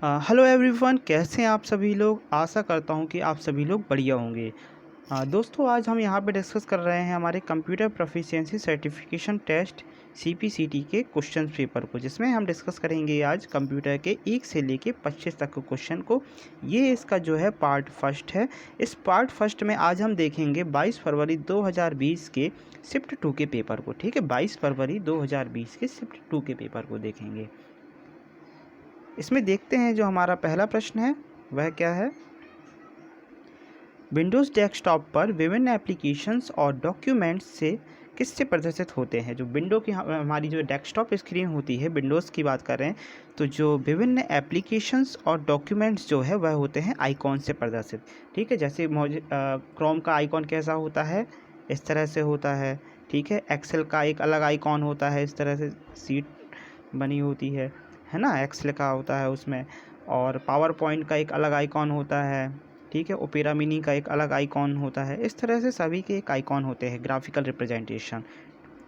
Hello everyone, कैसे हैं आप सभी लोग। आशा करता हूं कि आप सभी लोग बढ़िया होंगे। दोस्तों, आज हम यहां पे डिस्कस कर रहे हैं हमारे computer proficiency certification test CPCT के क्वेश्चन पेपर को, जिसमें हम डिस्कस करेंगे आज कंप्यूटर के 1 से लेके 25 तक के क्वेश्चन को। ये इसका जो है पार्ट फर्स्ट है। इस पार्ट फर्स्ट में आज हम देखेंगे 22 फरवरी 2020 के शिफ्ट 2 के पेपर को। ठीक है, 22 फरवरी 2020 के शिफ्ट 2 के पेपर को देखेंगे। इसमें देखते हैं जो हमारा पहला प्रश्न है वह क्या है। विंडोज़ डेस्कटॉप पर विभिन्न एप्लीकेशंस और डॉक्यूमेंट्स से किससे प्रदर्शित होते हैं। जो विंडो की हमारी जो डेस्कटॉप स्क्रीन होती है, विंडोज़ की बात कर रहे हैं, तो जो विभिन्न एप्लीकेशंस और डॉक्यूमेंट्स जो है वह होते हैं आइकॉन से प्रदर्शित। ठीक है, जैसे क्रोम का आइकॉन कैसा होता है, इस तरह से होता है। ठीक है, एक्सेल का एक अलग आइकॉन होता है, इस तरह से सीट बनी होती है ना, एक्स लिखा होता है उसमें। और पावर पॉइंट का एक अलग आइकॉन होता है। ठीक है, ओपेरा मिनी का एक अलग आइकॉन होता है। इस तरह से सभी के एक आइकॉन होते हैं, ग्राफिकल रिप्रेजेंटेशन।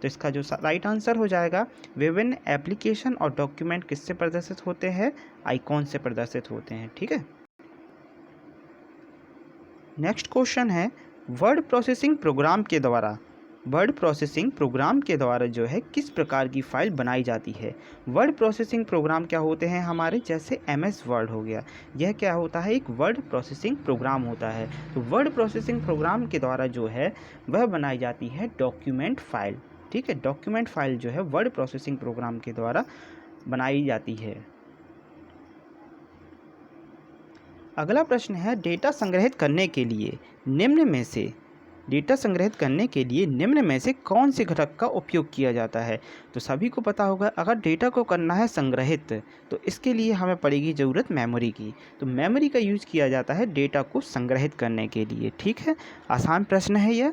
तो इसका जो राइट आंसर हो जाएगा, विभिन्न एप्लीकेशन और डॉक्यूमेंट किससे प्रदर्शित होते हैं, आइकॉन से प्रदर्शित होते हैं। ठीक है, नेक्स्ट क्वेश्चन है, वर्ड प्रोसेसिंग प्रोग्राम के द्वारा जो है किस प्रकार की फ़ाइल बनाई जाती है। वर्ड प्रोसेसिंग प्रोग्राम क्या होते हैं हमारे, जैसे MS वर्ड हो गया, यह क्या होता है, एक वर्ड प्रोसेसिंग प्रोग्राम होता है। तो वर्ड प्रोसेसिंग प्रोग्राम के द्वारा जो है वह बनाई जाती है डॉक्यूमेंट फ़ाइल। ठीक है, डॉक्यूमेंट फ़ाइल जो है वर्ड प्रोसेसिंग प्रोग्राम के द्वारा बनाई जाती है। अगला प्रश्न है, डेटा संग्रहित करने के लिए निम्न में से कौन से घटक का उपयोग किया जाता है। तो सभी को पता होगा, अगर डेटा को करना है संग्रहित, तो इसके लिए हमें पड़ेगी ज़रूरत मेमोरी की। तो मेमोरी का यूज़ किया जाता है डेटा को संग्रहित करने के लिए। ठीक है, आसान प्रश्न है यह।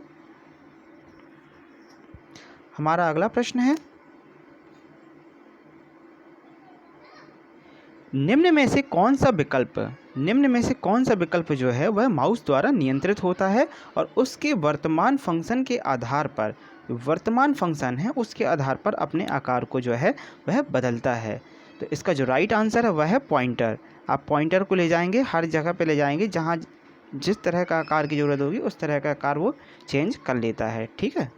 हमारा अगला प्रश्न है, निम्न में से कौन सा विकल्प जो है वह माउस द्वारा नियंत्रित होता है और उसके वर्तमान फंक्शन उसके आधार पर अपने आकार को जो है वह बदलता है। तो इसका जो राइट आंसर है वह है पॉइंटर। आप पॉइंटर को ले जाएंगे, हर जगह पे ले जाएंगे, जहाँ जिस तरह का आकार की ज़रूरत होगी उस तरह का आकार वो चेंज कर लेता है। ठीक है,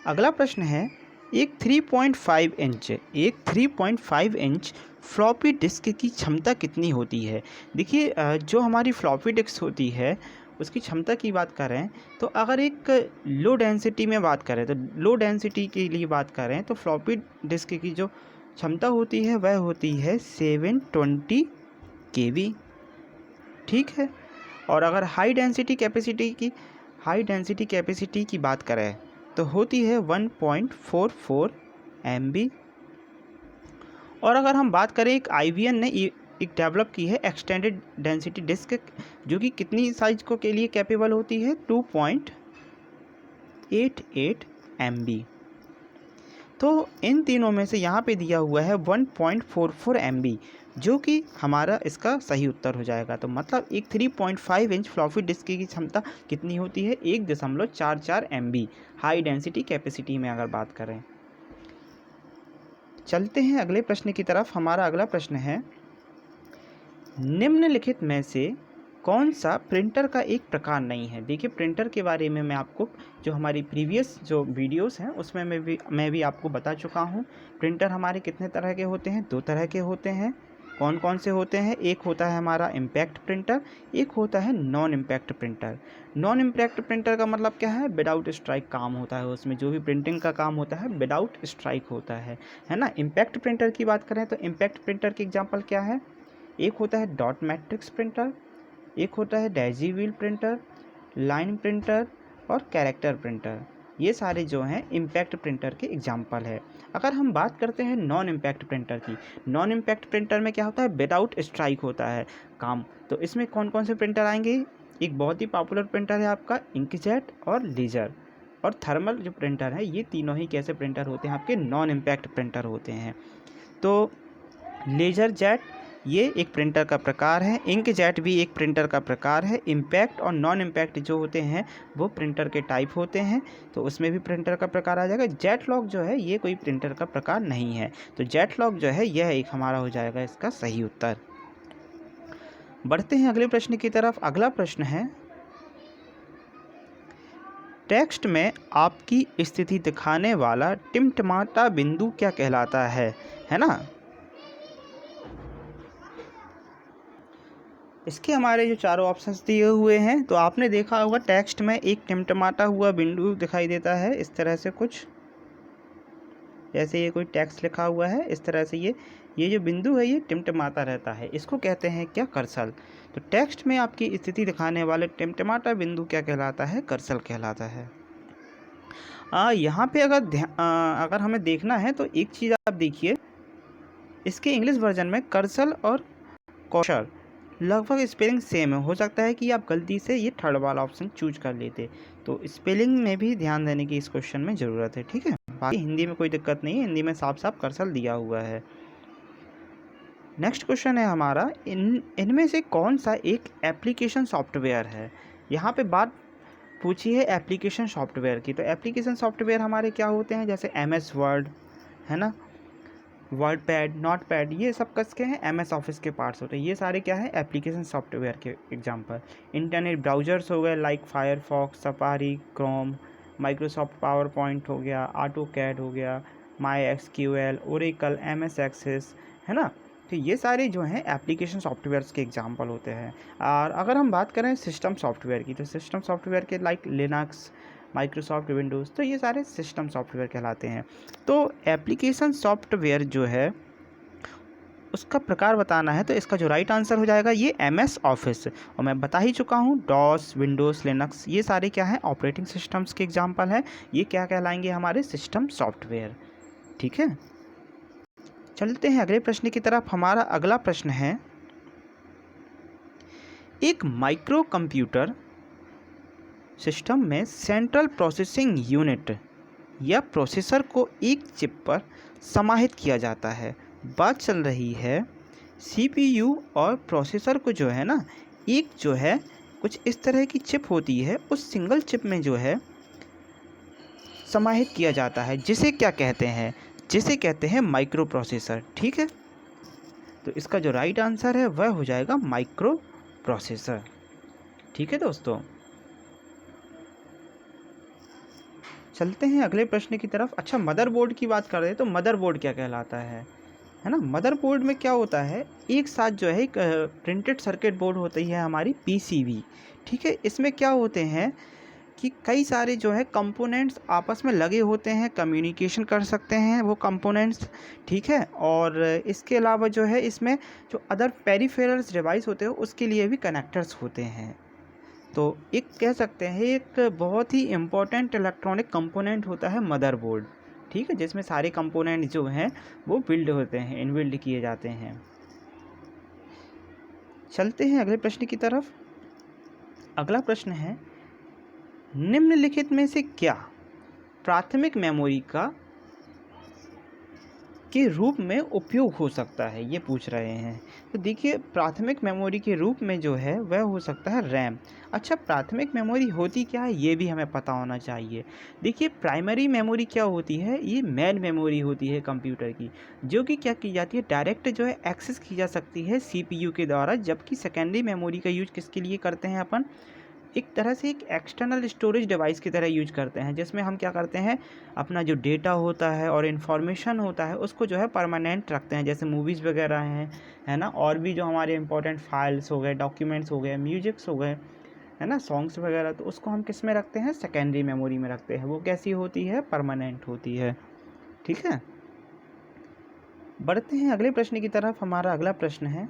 अगला प्रश्न है, एक 3.5 इंच फ्लॉपी डिस्क की क्षमता कितनी होती है। देखिए, जो हमारी फ्लॉपी डिस्क होती है उसकी क्षमता की बात करें, तो अगर एक लो डेंसिटी में बात करें, तो लो डेंसिटी के लिए बात करें तो फ्लॉपी डिस्क की जो क्षमता होती है वह होती है 720 KB। ठीक है, और अगर हाई डेंसिटी कैपेसिटी की बात करें तो होती है 1.44 MB। और अगर हम बात करें, एक IBM ने एक डेवलप की है एक्सटेंडेड डेंसिटी डिस्क, जो कि कितनी साइज को के लिए कैपेबल होती है, 2.88 MB। तो इन तीनों में से यहाँ पे दिया हुआ है 1.44 MB, जो कि हमारा इसका सही उत्तर हो जाएगा। तो मतलब एक 3.5 इंच फ्लॉपी डिस्क की क्षमता कितनी होती है, 1.44 MB हाई डेंसिटी कैपेसिटी में अगर बात करें। चलते हैं अगले प्रश्न की तरफ। हमारा अगला प्रश्न है, निम्नलिखित में से कौन सा प्रिंटर का एक प्रकार नहीं है। देखिए, प्रिंटर के बारे में मैं आपको जो हमारी प्रीवियस जो वीडियोस हैं उसमें मैं भी आपको बता चुका हूँ। प्रिंटर हमारे कितने तरह के होते हैं, 2 तरह के होते हैं। कौन कौन से होते हैं, एक होता है हमारा इम्पैक्ट प्रिंटर, एक होता है non impact printer. Non impact printer का मतलब क्या है, विदाउट स्ट्राइक काम होता है, उसमें जो भी प्रिंटिंग का काम होता है विदाउट स्ट्राइक होता है ना। इम्पैक्ट प्रिंटर की बात करें तो इम्पैक्ट प्रिंटर के एग्जाम्पल क्या है, एक होता है डॉट मैट्रिक्स प्रिंटर, एक होता है Daisy wheel printer, line printer और कैरेक्टर प्रिंटर। ये सारे जो हैं इम्पैक्ट प्रिंटर के एग्जाम्पल है। अगर हम बात करते हैं नॉन इम्पैक्ट प्रिंटर की, नॉन इम्पैक्ट प्रिंटर में क्या होता है, विदाउट स्ट्राइक होता है काम। तो इसमें कौन कौन से प्रिंटर आएंगे, एक बहुत ही पॉपुलर प्रिंटर है आपका इंकजेट और लेजर, और थर्मल जो प्रिंटर है, ये तीनों ही कैसे प्रिंटर होते हैं, आपके नॉन इम्पैक्ट प्रिंटर होते हैं। तो लेजर जेट, ये एक प्रिंटर का प्रकार है। इंकजेट भी एक प्रिंटर का प्रकार है। इम्पैक्ट और नॉन इम्पैक्ट जो होते हैं वो प्रिंटर के टाइप होते हैं, तो उसमें भी प्रिंटर का प्रकार आ जाएगा। जेट लॉक जो है ये कोई प्रिंटर का प्रकार नहीं है, तो जेट लॉक जो है यह एक हमारा हो जाएगा इसका सही उत्तर। बढ़ते हैं अगले प्रश्न की तरफ। अगला प्रश्न है, टेक्स्ट में आपकी स्थिति दिखाने वाला टिमटिमाता बिंदु क्या कहलाता है ना। इसके हमारे जो चारों ऑप्शंस दिए हुए हैं, तो आपने देखा होगा टेक्स्ट में एक टिमटिमाता हुआ बिंदु दिखाई देता है इस तरह से, कुछ जैसे ये कोई टेक्स्ट लिखा हुआ है इस तरह से ये जो बिंदु है ये टिमटिमाता रहता है, इसको कहते हैं क्या, कर्सर। तो टेक्स्ट में आपकी स्थिति दिखाने वाले टिमटिमाता बिंदु क्या कहलाता है, कर्सर कहलाता है। यहाँ पे अगर हमें देखना है तो एक चीज़ आप देखिए, इसके इंग्लिश वर्जन में कर्सर और कौशल लगभग स्पेलिंग सेम है। हो सकता है कि आप गलती से ये थर्ड वाला ऑप्शन चूज कर लेते, तो स्पेलिंग में भी ध्यान देने की इस क्वेश्चन में ज़रूरत है, ठीक है। बाकी हिंदी में कोई दिक्कत नहीं है, हिंदी में साफ साफ कर्सर दिया हुआ है। नेक्स्ट क्वेश्चन है हमारा, इनमें से कौन सा एक एप्लीकेशन सॉफ्टवेयर है। यहाँ पे बात पूछी है एप्लीकेशन सॉफ्टवेयर की, तो एप्लीकेशन सॉफ्टवेयर हमारे क्या होते हैं, जैसे MS वर्ड है ना, वर्ड पैड, नोट पैड, ये सब कसके हैं MS ऑफिस के पार्ट्स होते हैं। ये सारे क्या है एप्लीकेशन सॉफ्टवेयर के एग्जांपल। इंटरनेट ब्राउज़र्स हो गए like Firefox, safari, Chrome, Microsoft power point हो गया, ऑटोकैड हो गया, MySQL, ओरेकल, MS एक्सेस, है ना। तो ये सारे जो हैं एप्लीकेशन सॉफ्टवेयर्स के एग्जांपल होते हैं। और अगर हम बात करें सिस्टम सॉफ्टवेयर की, तो सिस्टम सॉफ्टवेयर के लाइक लिनक्स, माइक्रोसॉफ्ट विंडोज़, तो ये सारे सिस्टम सॉफ्टवेयर कहलाते हैं। तो एप्लीकेशन सॉफ्टवेयर जो है उसका प्रकार बताना है, तो इसका जो राइट आंसर हो जाएगा ये MS ऑफिस। और मैं बता ही चुका हूँ डॉस, विंडोज़, लिनक्स, ये सारे क्या हैं ऑपरेटिंग सिस्टम्स के एग्जांपल हैं। ये क्या कहलाएंगे हमारे सिस्टम सॉफ्टवेयर, ठीक है। चलते हैं अगले प्रश्न की तरफ। हमारा अगला प्रश्न है, एक माइक्रो कंप्यूटर सिस्टम में सेंट्रल प्रोसेसिंग यूनिट या प्रोसेसर को एक चिप पर समाहित किया जाता है। बात चल रही है CPU और प्रोसेसर को जो है ना, एक जो है कुछ इस तरह की चिप होती है, उस सिंगल चिप में जो है समाहित किया जाता है, जिसे क्या कहते हैं, जिसे कहते हैं माइक्रो प्रोसेसर, ठीक है। तो इसका जो राइट आंसर है वह हो जाएगा माइक्रो प्रोसेसर, ठीक है दोस्तों। चलते हैं अगले प्रश्न की तरफ। अच्छा, मदरबोर्ड की बात कर रहे हैं, तो मदरबोर्ड क्या कहलाता है ना। मदरबोर्ड में क्या होता है, एक साथ जो है एक प्रिंटेड सर्किट बोर्ड होती है हमारी PCB, ठीक है। इसमें क्या होते हैं कि कई सारे जो है कंपोनेंट्स आपस में लगे होते हैं, कम्युनिकेशन कर सकते हैं वो कंपोनेंट्स, ठीक है। और इसके अलावा जो है इसमें जो अदर पेरिफेरल्स डिवाइस होते हैं उसके लिए भी कनेक्टर्स होते हैं। तो एक कह सकते हैं एक बहुत ही इम्पोर्टेंट इलेक्ट्रॉनिक कंपोनेंट होता है मदरबोर्ड, ठीक है, जिसमें सारे कंपोनेंट जो हैं वो बिल्ड होते हैं, इनबिल्ड किए जाते हैं। चलते हैं अगले प्रश्न की तरफ। अगला प्रश्न है, निम्नलिखित में से क्या प्राथमिक मेमोरी का के रूप में उपयोग हो सकता है, ये पूछ रहे हैं। तो देखिए प्राथमिक मेमोरी के रूप में जो है वह हो सकता है रैम। अच्छा, प्राथमिक मेमोरी होती क्या है ये भी हमें पता होना चाहिए। देखिए प्राइमरी मेमोरी क्या होती है, ये मेन मेमोरी होती है कंप्यूटर की, जो कि क्या की जाती है डायरेक्ट जो है एक्सेस की जा सकती है CPU के द्वारा। जबकि सेकेंडरी मेमोरी का यूज किसके लिए करते हैं अपन, एक तरह से एक एक्सटर्नल स्टोरेज डिवाइस की तरह यूज करते हैं, जिसमें हम क्या करते हैं अपना जो डेटा होता है और इन्फॉर्मेशन होता है उसको जो है परमानेंट रखते हैं, जैसे मूवीज़ वगैरह हैं, है ना। और भी जो हमारे इंपॉर्टेंट फाइल्स हो गए, डॉक्यूमेंट्स हो गए, म्यूजिक्स हो गए, है ना, सॉन्ग्स वगैरह, तो उसको हम किस में रखते हैं, सेकेंडरी मेमोरी में रखते हैं। वो कैसी होती है, परमानेंट होती है, ठीक है। बढ़ते हैं अगले प्रश्न की तरफ। हमारा अगला प्रश्न है,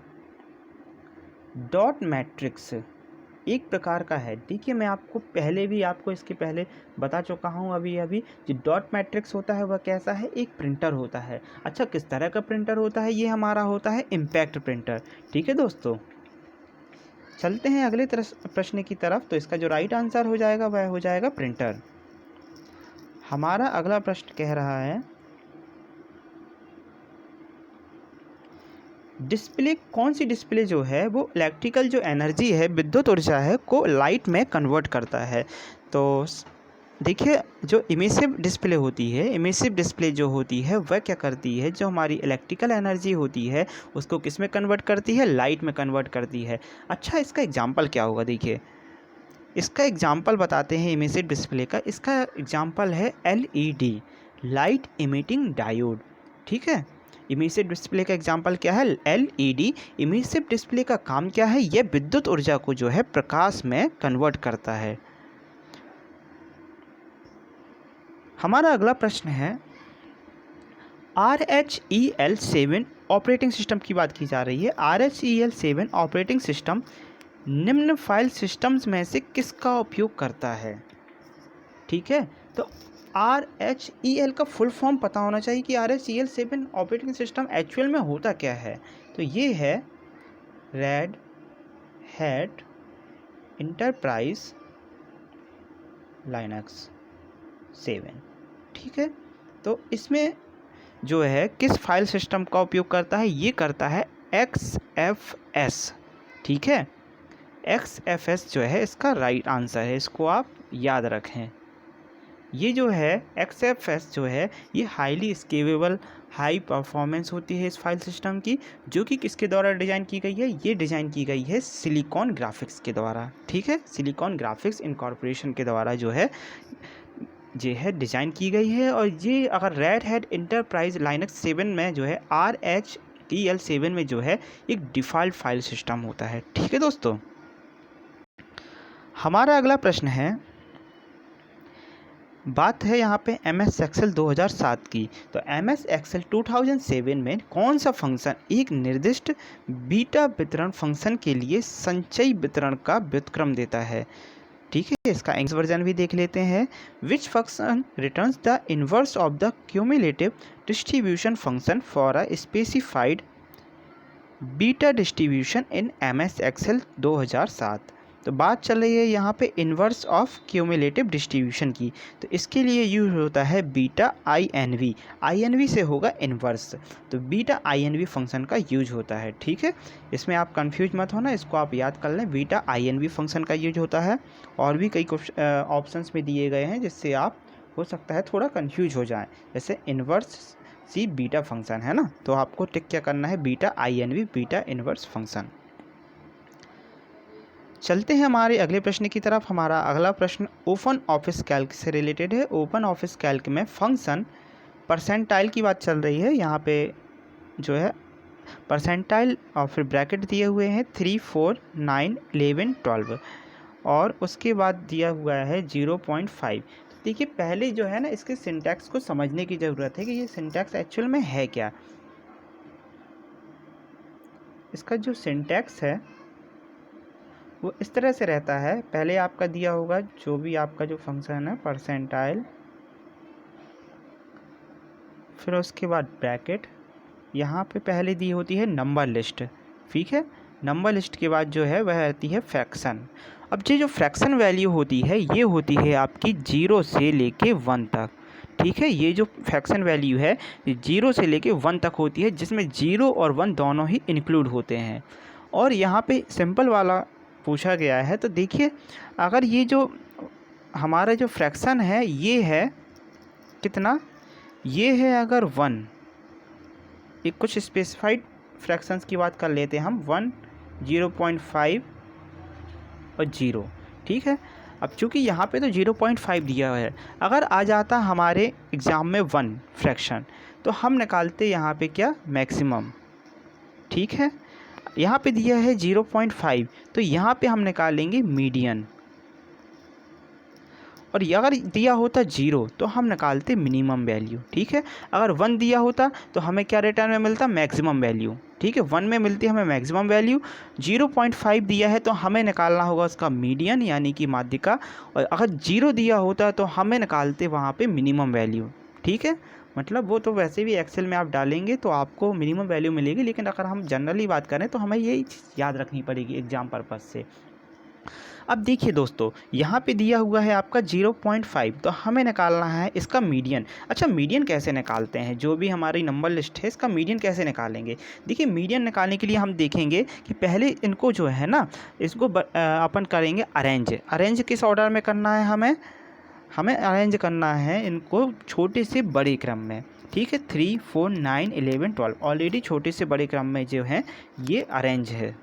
डॉट मैट्रिक्स एक प्रकार का है। देखिए मैं आपको इसके पहले बता चुका हूँ अभी जो डॉट मैट्रिक्स होता है वह कैसा है, एक प्रिंटर होता है। अच्छा, किस तरह का प्रिंटर होता है, ये हमारा होता है इम्पैक्ट प्रिंटर, ठीक है दोस्तों। चलते हैं अगले प्रश्न की तरफ। तो इसका जो राइट आंसर हो जाएगा वह हो जाएगा प्रिंटर। हमारा अगला प्रश्न कह रहा है, डिस्प्ले, कौन सी डिस्प्ले जो है वो इलेक्ट्रिकल जो एनर्जी है, विद्युत ऊर्जा है, को लाइट में कन्वर्ट करता है। तो देखिए जो इमिसिव डिस्प्ले होती है, इमिसिव डिस्प्ले जो होती है वह क्या करती है, जो हमारी इलेक्ट्रिकल एनर्जी होती है उसको किस में कन्वर्ट करती है, लाइट में कन्वर्ट करती है। अच्छा, इसका एग्जांपल क्या होगा, देखिए इसका एग्जांपल बताते हैं इमिसिव डिस्प्ले का। इसका एग्जांपल है LED, लाइट इमिटिंग डायोड। ठीक है, इमिसिव डिस्प्ले का एग्जांपल क्या है, LED। इमिसिव डिस्प्ले का काम क्या है, यह विद्युत ऊर्जा को जो है प्रकाश में कन्वर्ट करता है। हमारा अगला प्रश्न है RHEL7 ऑपरेटिंग सिस्टम की बात की जा रही है। RHEL7 ऑपरेटिंग सिस्टम निम्न फाइल सिस्टम्स में से किसका उपयोग करता है। ठीक है, तो RHEL का फुल फॉर्म पता होना चाहिए कि RHEL7 ऑपरेटिंग सिस्टम एक्चुअल में होता क्या है। तो ये है रेड हैट इंटरप्राइज लाइनक्स 7। ठीक है, तो इसमें जो है किस फाइल सिस्टम का उपयोग करता है, ये करता है XFS। ठीक है, XFS जो है इसका राइट आंसर है, इसको आप याद रखें। ये जो है XFS जो है ये हाईली स्केलेबल हाई परफॉर्मेंस होती है इस फाइल सिस्टम की, जो कि किसके द्वारा डिज़ाइन की गई है, ये डिज़ाइन की गई है सिलिकॉन ग्राफिक्स के द्वारा। ठीक है, सिलिकॉन ग्राफिक्स इनकॉर्पोरेशन के द्वारा जो है ये है डिज़ाइन की गई है। और ये अगर रेड हैट इंटरप्राइज लाइनक्स 7 में जो है RHEL7 में जो है एक डिफ़ॉल्ट फाइल सिस्टम होता है। ठीक है दोस्तों, हमारा अगला प्रश्न है, बात है यहाँ पे MS एक्सेल 2007 की। तो MS एक्सेल 2007 में कौन सा फंक्शन एक निर्दिष्ट बीटा वितरण फंक्शन के लिए संचयी वितरण का व्युत्क्रम देता है। ठीक है, इसका इंग्लिश वर्जन भी देख लेते हैं। Which function returns the inverse of the cumulative distribution function for a specified beta distribution in MS Excel 2007। तो बात चल रही है यहाँ पे इन्वर्स ऑफ क्यूमुलेटिव डिस्ट्रीब्यूशन की। तो इसके लिए यूज होता है बीटा INV। INV से होगा इन्वर्स, तो बीटा INV फंक्शन का यूज होता है। ठीक है, इसमें आप कंफ्यूज मत होना, इसको आप याद कर लें, बीटा INV फंक्शन का यूज होता है। और भी कई ऑप्शंस में दिए गए हैं जिससे आप हो सकता है थोड़ा कन्फ्यूज हो जाए, जैसे इन्वर्स सी बीटा फंक्शन है ना, तो आपको टिक क्या करना है, beta INV, beta inverse function. चलते हैं हमारे अगले प्रश्न की तरफ। हमारा अगला प्रश्न ओपन ऑफिस कैल्क से रिलेटेड है। ओपन ऑफिस कैल्क में फंक्शन परसेंटाइल की बात चल रही है। यहाँ पे जो है परसेंटाइल और फिर ब्रैकेट दिए हुए हैं 3, 4, 9, 11, 12 और उसके बाद दिया हुआ है 0.5। देखिए पहले जो है ना इसके सिंटैक्स को समझने की ज़रूरत है कि ये सिंटैक्स एक्चुअल में है क्या। इसका जो सिंटैक्स है वो इस तरह से रहता है, पहले आपका दिया होगा जो भी आपका जो फंक्शन है परसेंटाइल, फिर उसके बाद ब्रैकेट, यहाँ पे पहले दी होती है नंबर लिस्ट। ठीक है, नंबर लिस्ट के बाद जो है वह आती है फ्रैक्शन। अब ये जो फ्रैक्शन वैल्यू होती है ये होती है आपकी 0 से लेके 1 तक। ठीक है, ये जो फ्रैक्शन वैल्यू है 0 से लेके 1 तक होती है, जिसमें 0 और 1 दोनों ही इंक्लूड होते हैं। और यहाँ पे सिंपल वाला पूछा गया है, तो देखिए अगर ये जो हमारा जो फ्रैक्शन है ये है कितना, ये है अगर 1, एक कुछ स्पेसिफाइड फ्रैक्शंस की बात कर लेते हैं हम, 1, 0.5 और 0। ठीक है, अब चूँकि यहाँ पे तो 0.5 दिया है, अगर आ जाता हमारे एग्ज़ाम में 1 फ्रैक्शन तो हम निकालते यहाँ पे क्या, मैक्सिमम। ठीक है, यहाँ पे दिया है 0.5 तो यहाँ पे हम निकालेंगे मीडियन, और अगर दिया होता 0 तो हम निकालते मिनिमम वैल्यू। ठीक है, अगर 1 दिया होता तो हमें क्या रिटर्न में मिलता, मैक्सिमम वैल्यू। ठीक है, 1 में मिलती है हमें मैक्सिमम वैल्यू, 0.5 दिया है तो हमें निकालना होगा उसका मीडियन यानी कि माध्यिका, और अगर 0 दिया होता तो हमें निकालते वहाँ पे मिनिमम वैल्यू। ठीक है, मतलब वो तो वैसे भी एक्सेल में आप डालेंगे तो आपको मिनिमम वैल्यू मिलेगी, लेकिन अगर हम जनरली बात करें तो हमें ये याद रखनी पड़ेगी एग्जाम पर्पज़ से। अब देखिए दोस्तों, यहाँ पे दिया हुआ है आपका 0.5, तो हमें निकालना है इसका मीडियन। अच्छा, मीडियन कैसे निकालते हैं? जो भी हमारी नंबर लिस्ट है इसका मीडियन कैसे निकालेंगे? देखिए, मीडियन निकालने के लिए हम देखेंगे कि पहले इनको जो है ना, इसको अपन करेंगे अरेंज। अरेंज किस ऑर्डर में करना है? हमें अरेंज करना है इनको छोटे से बड़े क्रम में। ठीक है, 3, 4, 9, 11, 12 ऑलरेडी छोटे से बड़े क्रम में जो है ये अरेंज है,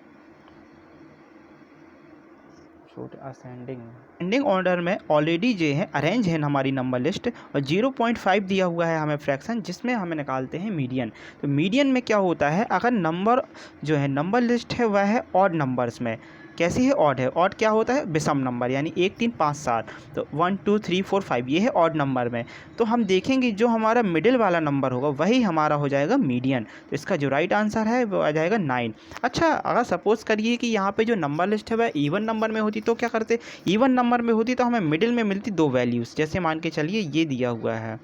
असेंडिंग ऑर्डर में ऑलरेडी जो है अरेंज है हमारी नंबर लिस्ट। और 0.5 दिया हुआ है हमें फ्रैक्शन, जिसमें हमें निकालते हैं मीडियन। तो मीडियन में क्या होता है, अगर नंबर जो है नंबर लिस्ट है वह है ऑड नंबर्स में। कैसी है? ऑड है। ऑड क्या होता है? विषम नंबर, यानी 1, 3, 5, 7। तो 1, 2, 3, 4, 5 ये है ऑड नंबर में। तो हम देखेंगे जो हमारा मिडिल वाला नंबर होगा वही हमारा हो जाएगा मीडियन। तो इसका जो राइट आंसर है वो आ जाएगा 9। अच्छा, अगर सपोज़ करिए कि यहाँ पे जो नंबर लिस्ट है वह इवन नंबर में होती तो क्या करते? इवन नंबर में होती तो हमें मिडिल में मिलती 2 वैल्यूज़। जैसे मान के चलिए ये दिया हुआ है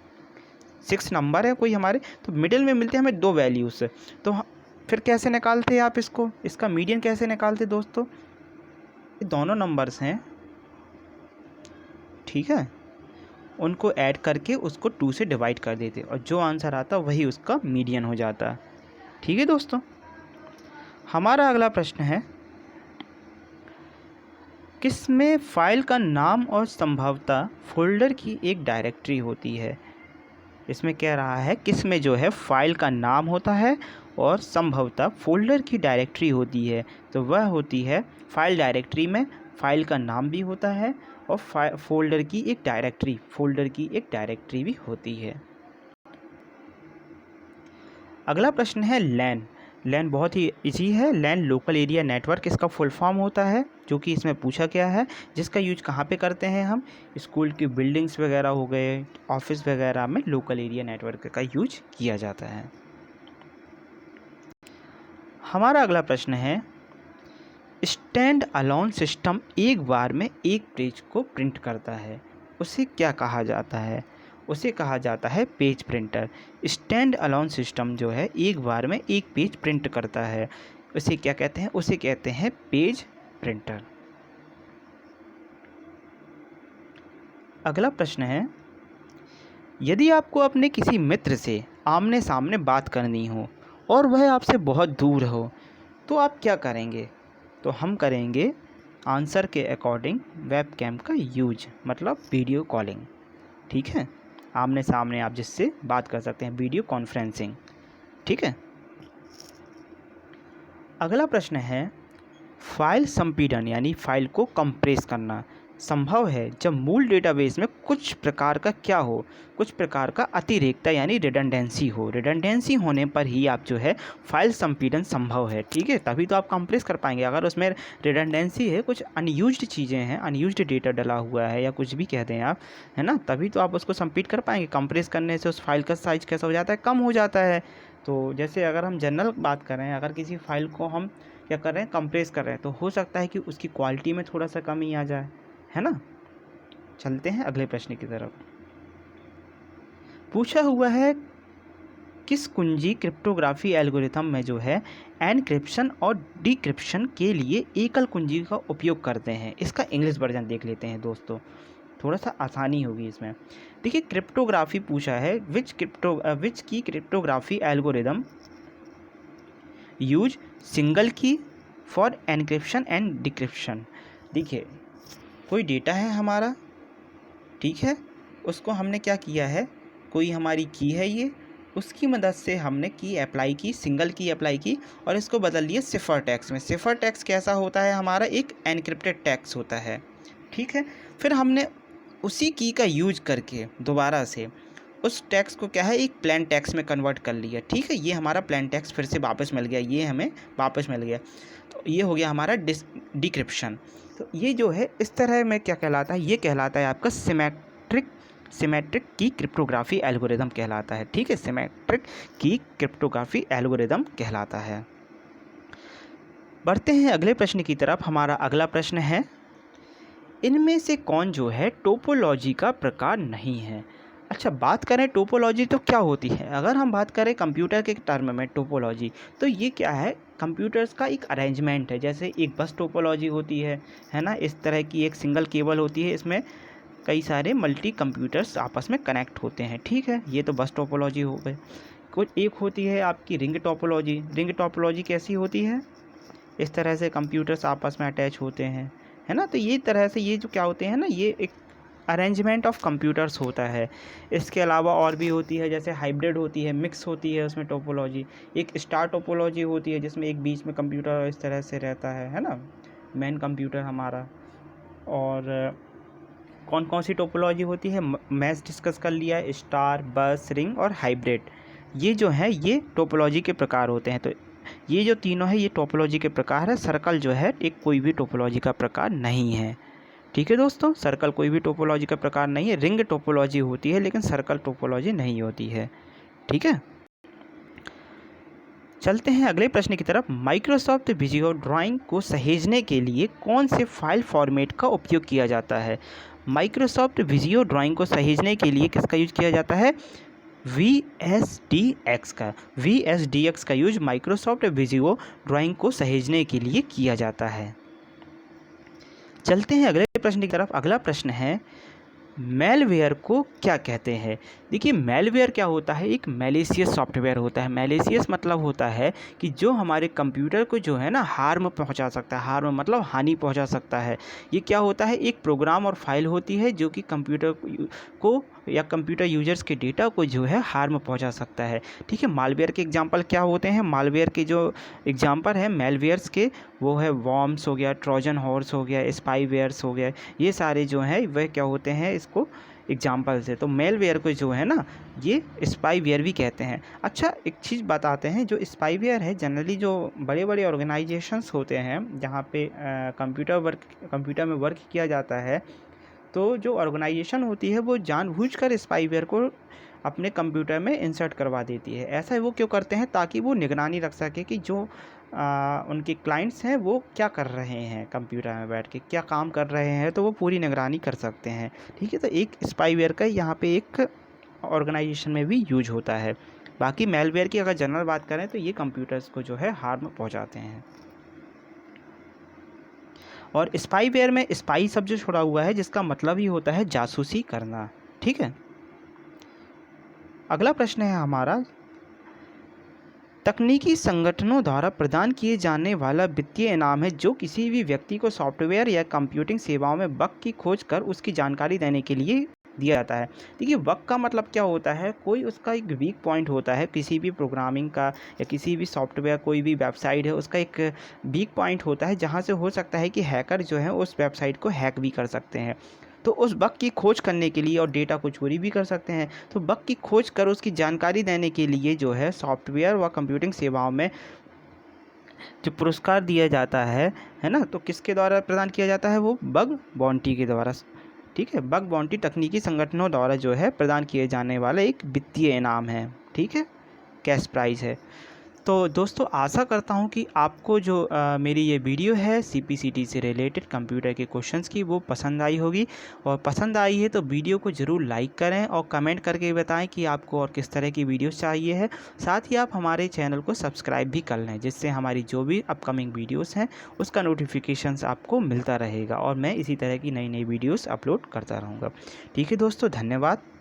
6 नंबर है कोई हमारे, तो मिडिल में मिलते हमें 2 वैल्यूज़। तो फिर कैसे निकालते आप इसको, इसका मीडियन कैसे निकालते दोस्तों? दोनों नंबर्स हैं, ठीक है, उनको ऐड करके उसको 2 से डिवाइड कर देते और जो आंसर आता वही उसका मीडियन हो जाता। ठीक है दोस्तों, हमारा अगला प्रश्न है, किसमें फाइल का नाम और संभवतः फोल्डर की एक डायरेक्टरी होती है? इसमें कह रहा है किसमें जो है फाइल का नाम होता है और संभवतः फोल्डर की डायरेक्टरी होती है। तो वह होती है फाइल डायरेक्टरी में फाइल का नाम भी होता है और फोल्डर की एक डायरेक्टरी भी होती है। अगला प्रश्न है लैन। लैन बहुत ही इजी है। लैन लोकल एरिया नेटवर्क इसका फुल फॉर्म होता है, जो कि इसमें पूछा गया है। जिसका यूज कहाँ पे करते हैं हम? स्कूल की बिल्डिंग्स वगैरह हो गए, ऑफिस वगैरह में लोकल एरिया नेटवर्क का यूज किया जाता है। हमारा अगला प्रश्न है, स्टैंड अलोन सिस्टम एक बार में एक पेज को प्रिंट करता है, उसे क्या कहा जाता है? उसे कहा जाता है page printer. Stand alone system जो है एक बार में एक पेज प्रिंट करता है, उसे क्या कहते हैं? उसे कहते हैं पेज प्रिंटर। अगला प्रश्न है, यदि आपको अपने किसी मित्र से आमने सामने बात करनी हो और वह आपसे बहुत दूर हो तो आप क्या करेंगे? तो हम करेंगे आंसर के अकॉर्डिंग वेबकैम का यूज, मतलब वीडियो कॉलिंग। ठीक है, आमने सामने आप जिससे बात कर सकते हैं, वीडियो कॉन्फ्रेंसिंग। ठीक है। अगला प्रश्न है, फाइल संपीड़न यानी फाइल को कंप्रेस करना संभव है जब मूल डेटाबेस में कुछ प्रकार का क्या हो? कुछ प्रकार का अतिरेकता यानी रिडंडेंसी हो। रिडंडेंसी होने पर ही आप जो है फाइल संपीड़न संभव है। ठीक है, तभी तो आप कंप्रेस कर पाएंगे। अगर उसमें रिडंडेंसी है, कुछ अनयूज्ड चीज़ें हैं, अनयूज्ड डेटा डला हुआ है या कुछ भी कहते हैं आप, है ना, तभी तो आप उसको संपीट कर पाएंगे। कंप्रेस करने से उस फाइल का साइज कैसा हो जाता है? कम हो जाता है। तो जैसे अगर हम जनरल बात कर रहे हैं, अगर किसी फाइल को हम क्या कर रहे हैं? कंप्रेस कर रहे हैं, तो हो सकता है कि उसकी क्वालिटी में थोड़ा सा कमी आ जाए, है ना। चलते हैं अगले प्रश्न की तरफ। पूछा हुआ है, किस कुंजी क्रिप्टोग्राफी एल्गोरिथम में जो है एनक्रिप्शन और डिक्रिप्शन के लिए एकल कुंजी का उपयोग करते हैं? इसका इंग्लिश वर्जन देख लेते हैं दोस्तों, थोड़ा सा आसानी होगी इसमें। देखिए, क्रिप्टोग्राफी पूछा है, which key cryptography algorithm use single key for encryption and decryption. देखिए, कोई डेटा है हमारा, ठीक है, उसको हमने क्या किया है, कोई हमारी की है ये, उसकी मदद से हमने की अप्लाई की, सिंगल की अप्लाई की और इसको बदल दिया सिफर टेक्स्ट में। सिफर टेक्स्ट कैसा होता है? हमारा एक एनक्रिप्टेड टेक्स्ट होता है। ठीक है, फिर हमने उसी की का यूज करके दोबारा से उस टेक्स्ट को क्या है, एक प्लेन टेक्स्ट में कन्वर्ट कर लिया। ठीक है, ये हमारा प्लेन टेक्स्ट फिर से वापस मिल गया, ये हमें वापस मिल गया। तो ये हो गया हमारा डिक्रिप्शन। तो ये जो है इस तरह में क्या कहलाता है? ये कहलाता है आपका सिमेट्रिक की क्रिप्टोग्राफी एल्गोरिथम कहलाता है। ठीक है, सिमेट्रिक की क्रिप्टोग्राफी एल्गोरिथम कहलाता है। बढ़ते हैं अगले प्रश्न की तरफ। हमारा अगला प्रश्न है, इनमें से कौन जो है टोपोलॉजी का प्रकार नहीं है? अच्छा, बात करें टोपोलॉजी तो क्या होती है। अगर हम बात करें कंप्यूटर के टर्म में टोपोलॉजी, तो ये क्या है, कंप्यूटर्स का एक अरेंजमेंट है। जैसे एक बस टोपोलॉजी होती है ना, इस तरह की एक सिंगल केबल होती है, इसमें कई सारे मल्टी कंप्यूटर्स आपस में कनेक्ट होते हैं, ठीक है, ये तो बस टोपोलॉजी हो गए। कुछ एक होती है आपकी रिंग टोपोलॉजी। रिंग टोपोलॉजी कैसी होती है, इस तरह से कंप्यूटर्स आपस में अटैच होते हैं, है ना। तो ये तरह से ये जो क्या होते हैं ना, ये एक अरेंजमेंट ऑफ कंप्यूटर्स होता है। इसके अलावा और भी होती है, जैसे हाइब्रिड होती है, मिक्स होती है उसमें टोपोलॉजी। एक स्टार टोपोलॉजी होती है जिसमें एक बीच में कंप्यूटर इस तरह से रहता है ना, मेन कंप्यूटर हमारा। और कौन कौन सी टोपोलॉजी होती है, मैच डिस्कस कर लिया है, स्टार, बस, रिंग और हाइब्रिड। ये जो है ये टोपोलॉजी के प्रकार होते हैं। तो ये जो तीनों है ये टोपोलॉजी के प्रकार है। सर्कल जो है एक कोई भी टोपोलॉजी का प्रकार नहीं है, ठीक है दोस्तों। सर्कल कोई भी टोपोलॉजी का प्रकार नहीं है। रिंग टोपोलॉजी होती है लेकिन सर्कल टोपोलॉजी नहीं होती है, ठीक है। चलते हैं अगले प्रश्न की तरफ। माइक्रोसॉफ्ट विजियो ड्राइंग को सहेजने के लिए कौन से फाइल फॉर्मेट का उपयोग किया जाता है। माइक्रोसॉफ्ट विजियो ड्राइंग को सहेजने के लिए किसका यूज किया जाता है, VSDX का। VSDX का यूज माइक्रोसॉफ्ट विजियो ड्राइंग को सहेजने के लिए किया जाता है। चलते हैं अगले प्रश्न की तरफ। अगला प्रश्न है, मेलवेयर को क्या कहते हैं। देखिए, मेलवेयर क्या होता है, एक मैलिशियस सॉफ्टवेयर होता है। मैलिशियस मतलब होता है कि जो हमारे कंप्यूटर को जो है ना हार्म पहुंचा सकता है। हार्म मतलब हानि पहुंचा सकता है। ये क्या होता है, एक प्रोग्राम और फाइल होती है जो कि कंप्यूटर को या कंप्यूटर यूजर्स के डेटा को जो है हार्म पहुंचा सकता है, ठीक है। मालवेयर के एग्जांपल क्या होते हैं, मालवेयर के जो एग्जांपल है मेलवेयर्स के, वो है वॉर्म्स हो गया, ट्रोजन हॉर्स हो गया, स्पाईवेयर्स हो गया। ये सारे जो हैं वह क्या होते हैं इसको एग्जाम्पल्स है। तो मेलवेयर को जो है ना ये स्पाईवेयर भी कहते हैं। अच्छा, एक चीज़ बताते हैं, जो स्पाईवेयर है जनरली जो बड़े बड़े ऑर्गेनाइजेशंस होते हैं जहाँ पे कंप्यूटर में वर्क किया जाता है, तो जो ऑर्गेनाइजेशन होती है वो जानबूझकर स्पाईवेयर को अपने कंप्यूटर में इंसर्ट करवा देती है। ऐसा वो क्यों करते हैं, ताकि वो निगरानी रख सके कि जो उनके क्लाइंट्स हैं वो क्या कर रहे हैं, कंप्यूटर में बैठ के क्या काम कर रहे हैं, तो वो पूरी निगरानी कर सकते हैं, ठीक है। तो एक स्पाईवेयर का यहाँ पे एक ऑर्गेनाइजेशन में भी यूज होता है। बाकी मेलवेयर की अगर जनरल बात करें तो ये कंप्यूटर्स को जो है हार्म पहुँचाते हैं। और स्पाईवेयर में स्पाई शब्द जो छोड़ा हुआ है जिसका मतलब ही होता है जासूसी करना, ठीक है। अगला प्रश्न है हमारा, तकनीकी संगठनों द्वारा प्रदान किए जाने वाला वित्तीय इनाम है जो किसी भी व्यक्ति को सॉफ्टवेयर या कंप्यूटिंग सेवाओं में बग की खोज कर उसकी जानकारी देने के लिए दिया जाता है। देखिए, बग का मतलब क्या होता है, कोई उसका एक वीक पॉइंट होता है किसी भी प्रोग्रामिंग का या किसी भी सॉफ्टवेयर, कोई भी वेबसाइट है उसका एक वीक पॉइंट होता है जहाँ से हो सकता है कि हैकर जो है उस वेबसाइट को हैक भी कर सकते हैं। तो उस बग की खोज करने के लिए और डेटा को चोरी भी कर सकते हैं। तो बग की खोज कर उसकी जानकारी देने के लिए जो है सॉफ्टवेयर व कंप्यूटिंग सेवाओं में जो पुरस्कार दिया जाता है ना, तो किसके द्वारा प्रदान किया जाता है, वो बग बाउंटी के द्वारा, ठीक है। बग बाउंटी तकनीकी संगठनों द्वारा जो है प्रदान किए जाने वाला एक वित्तीय इनाम है, ठीक है, कैश प्राइज़ है। तो दोस्तों, आशा करता हूँ कि आपको जो मेरी ये वीडियो है CPCT से रिलेटेड कंप्यूटर के क्वेश्चंस की वो पसंद आई होगी। और पसंद आई है तो वीडियो को ज़रूर लाइक करें और कमेंट करके बताएं कि आपको और किस तरह की वीडियोस चाहिए है। साथ ही आप हमारे चैनल को सब्सक्राइब भी कर लें, जिससे हमारी जो भी अपकमिंग वीडियोज़ हैं उसका नोटिफिकेशंस आपको मिलता रहेगा और मैं इसी तरह की नई नई वीडियोज़ अपलोड करता रहूँगा। ठीक है दोस्तों, धन्यवाद।